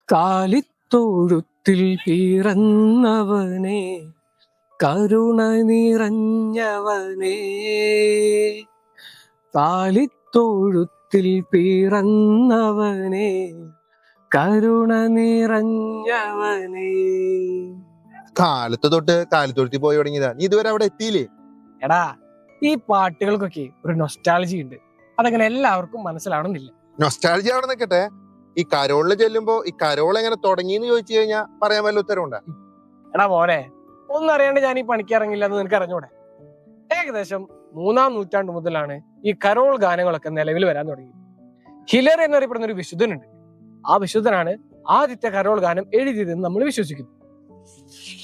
കാലിത്തൊഴുത്തിൽ പിറന്നവനെ, കരുണ നിറഞ്ഞവനെ. കാലിത്തൊഴുത്തിൽ പിറന്നവനെ, കരുണ നിറഞ്ഞവനെ. കാലത്ത് തൊട്ട് കാലിത്തൊഴുത്തിൽ പോയി തുടങ്ങിയതാ, നീ ഇതുവരെ അവിടെ എത്തിയില്ലേ? എടാ, ഈ പാട്ടുകൾക്കൊക്കെ ഒരു നൊസ്റ്റാൾജി ഉണ്ട്. അതങ്ങനെ എല്ലാവർക്കും മനസ്സിലാവണമെന്നില്ല. നൊസ്റ്റാൾജി അവിടെ നിൽക്കട്ടെ, ഈ കരോളില് ചെല്ലുമ്പോ ഈ കരോൾ എങ്ങനെ തുടങ്ങിയെന്ന് ചോദിച്ചു കഴിഞ്ഞാൽ പറയാൻ വല്ല ഉത്തരവുണ്ടാ? എടാ മോനെ, ഒന്നും അറിയാണ്ട് ഞാൻ ഈ പണിക്ക് ഇറങ്ങില്ല എന്ന് നിനക്ക് അറിഞ്ഞൂടെ? ഏകദേശം 3-ാം നൂറ്റാണ്ട് മുതലാണ് ഈ കരോൾ ഗാനങ്ങളൊക്കെ നിലവിൽ വരാൻ തുടങ്ങി. ഹിലറി എന്നറിയപ്പെടുന്ന ഒരു വിശുദ്ധനുണ്ട്. ആ വിശുദ്ധനാണ് ആദ്യത്തെ കരോൾ ഗാനം എഴുതിയതെന്ന് നമ്മൾ വിശ്വസിക്കുന്നു.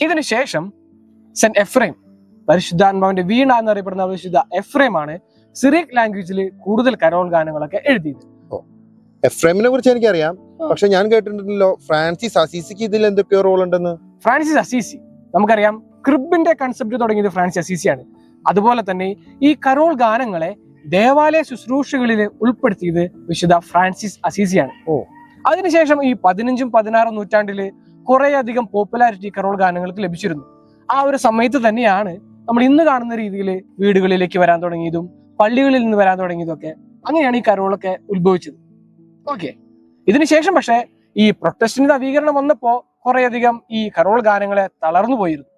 ഇതിനുശേഷം സെന്റ് എഫ്രൈം, പരിശുദ്ധാത്മാവിന്റെ വീണ എന്നറിയപ്പെടുന്ന വിശുദ്ധ എഫ്രൈം ആണ് സിറിയക് ലാംഗ്വേജിൽ കൂടുതൽ കരോൾ ഗാനങ്ങളൊക്കെ എഴുതിയത്. എഫ്രൈമിനെ കുറിച്ച് എനിക്കറിയാം, പക്ഷെ ഞാൻ കേട്ടിട്ടുണ്ടല്ലോ ഫ്രാൻസിസ് അസീസിക്ക് ഇതിൽ എന്തൊക്കെയോ റോൾ ഉണ്ടെന്ന്. ഫ്രാൻസിസ് അസീസി നമുക്കറിയാം, ക്രിബിന്റെ കൺസെപ്റ്റ് തുടങ്ങിയത് ഫ്രാൻസിസ് അസീസിയാണ്. അതുപോലെ തന്നെ ഈ കരോൾ ഗാനങ്ങളെ ദേവാലയ ശുശ്രൂഷകളിൽ ഉൾപ്പെടുത്തിയത് വിശുദ്ധ ഫ്രാൻസിസ് അസീസിയാണ്. അതിനുശേഷം ഈ 15-ും 16-ും നൂറ്റാണ്ടില് കുറെ അധികം പോപ്പുലാരിറ്റി കരോൾ ഗാനങ്ങൾക്ക് ലഭിച്ചിരുന്നു. ആ ഒരു സമയത്ത് തന്നെയാണ് നമ്മൾ ഇന്ന് കാണുന്ന രീതിയിൽ വീടുകളിലേക്ക് വരാൻ തുടങ്ങിയതും പള്ളികളിൽ നിന്ന് വരാൻ തുടങ്ങിയതും ഒക്കെ. അങ്ങനെയാണ് ഈ കരോളൊക്കെ ഉത്ഭവിച്ചത്. ഓക്കെ, ഇതിനുശേഷം പക്ഷെ ഈ പ്രൊട്ടസ്റ്റന്റ് നവീകരണം വന്നപ്പോ കുറേയധികം ഈ കരോൾ ഗാനങ്ങളെ തളർന്നു പോയിരുന്നു.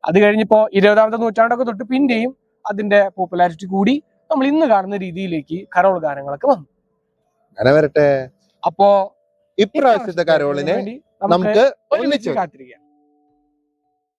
അത് കഴിഞ്ഞപ്പോ 20-ാമത്തെ നൂറ്റാണ്ടൊക്കെ തൊട്ട് പിന്നെയും അതിന്റെ പോപ്പുലാരിറ്റി കൂടി നമ്മൾ ഇന്ന് കാണുന്ന രീതിയിലേക്ക് കരോൾ ഗാനങ്ങളൊക്കെ വന്നു. അങ്ങനെ വരട്ടെ. അപ്പോ ഇപ്രാവശ്യത്തെ കരോളിനെ നമുക്ക് ഒരുമിച്ച് കാത്തിരിക്കാം.